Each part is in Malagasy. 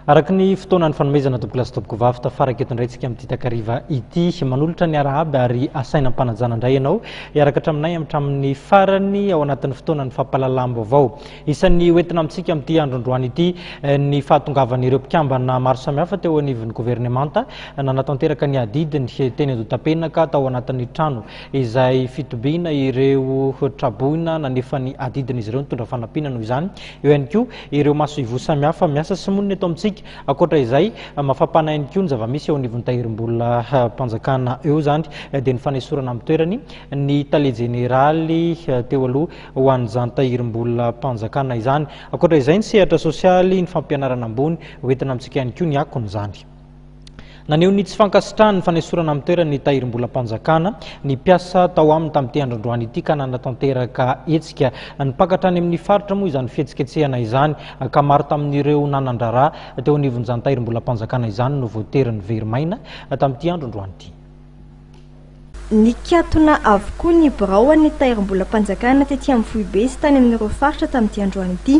Araka ny fotoanany fanomezana tompoklasy tompoko tafaraky eto indray tsika amin'ity takariva ity manolotra ny arahaby ary asaina ampanajana indray ianao iaraka hatraminay hatramin'ny farany ao anatin'ny fotoanany fampalalam-baovao. Isan'ny hoentina amintsika amin'ity androany ity ny fahatongavan'ireo mpikambana maro samihafa teo anivon'ny gouvernemanta nanatanteraka ny adidiny teny andotam-penaka tao anatin'ny trano izay fitobiana ireo traboina nanefa ny adidiny izy ireo nitondra fanampina noho izany. Eo ihany koa ireo maso ivo samihafa miasa sy monina eto amintsika. Akoatra izay mafapana ihany koa ny zava-misy eo anivon'ny tahirim-bolam-panjakana eo zany dia ny fanesorana amin'ny toerany ny tale jeneraly teo aloha ho an'izany tahirim-bolam-panjakana izany. Akoatra izay ny sehatra sosialy ny fampianarana ambony hoentina amintsika ihany koa ny akon'izany. Naneho ny tsy fankasitrahany fanesorana amin'ny toerany ny tahirim-bolam-panjakana ny mpiasa tao aminy tamin'ity androany ity ka nanatanteraha hetsika Nipaka hatrany amin'ny faritra moa izany fihetsiketsehana izany ka maro tamin'ireo nanan-draharaha teo anivon'izany tahirim-bolam-panjakana izany no voatery niveri-maina tamin'ity androany ity. Nikatona avokoa ny biraoan'ny tahirim-bolam-panjakana tetỳ amin'ny foibe sy tany amin'ireo faritra tamin'ity androany ity.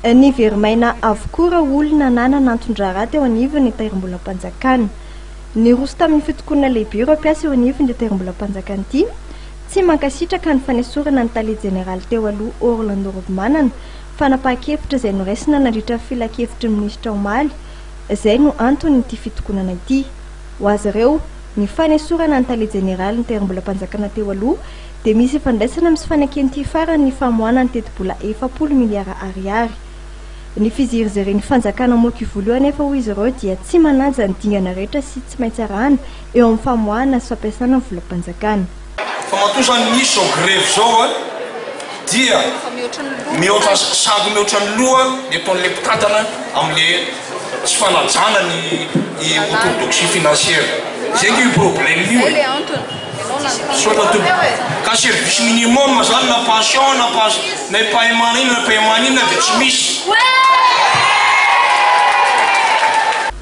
Niveri-maina avokoa raha olona nanatanteraha teo anivon'ny tahirim-bolam-panjakana. Ny roso tamin'ny fitokonana lehibe ireo mpiasa eo anivon'ny tahirim-bolam-panjakana ity tsy mankasitraka ny fanesorana ny tale jeneraly teo aloha Orlandoromanana fanapahan-kevitra izay noraisina nandritra filakevitry ny minisitra omaly. Izay no antony fitokonana ity. Ho azy ireo ny fanesorana ny tale jeneraly ny tahirim-bolam-panjakana teo aloha dia misy fandraisana misy fanekeny farany ny famoahana ny teti-bola 400 miliara ariary. Ny fizirizireny fanjakana moky voalohany efa ho izy ireo dia tsy manaja ny dingana rehetra sy tsy maintsy arahana eo amin'ny famoahana sy fampiasana ny volam-panjakana. Fa matosany nisy zao grève zao dia mihoatra sago mihoatra ny loha dia ataon'le mpitantana amin'le tsy fanajana ny orthodoxie financière. Zay que problème io. Ka service minimum zany na pension na paiement ina dia tsy misy.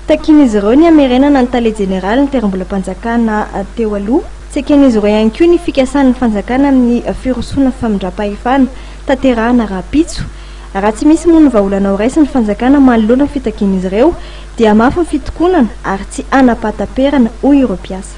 Takin'izy ireo ny amerenana ny tale jeneraly ny tahirim-bolam-panjakana teo aloha. Tsy eken'izy ireo ihany koa ny fikasan'ny fanjakana amin'ny firosoana famindram-pahefana tanterahana raha-pitso. Raha tsy misy moa ny vahaolana ho raisy ny fanjakana manoloana ny fitakian'izy ireo dia mafy ny fitokonana ary tsy anapataperana hoy ireo mpiasa.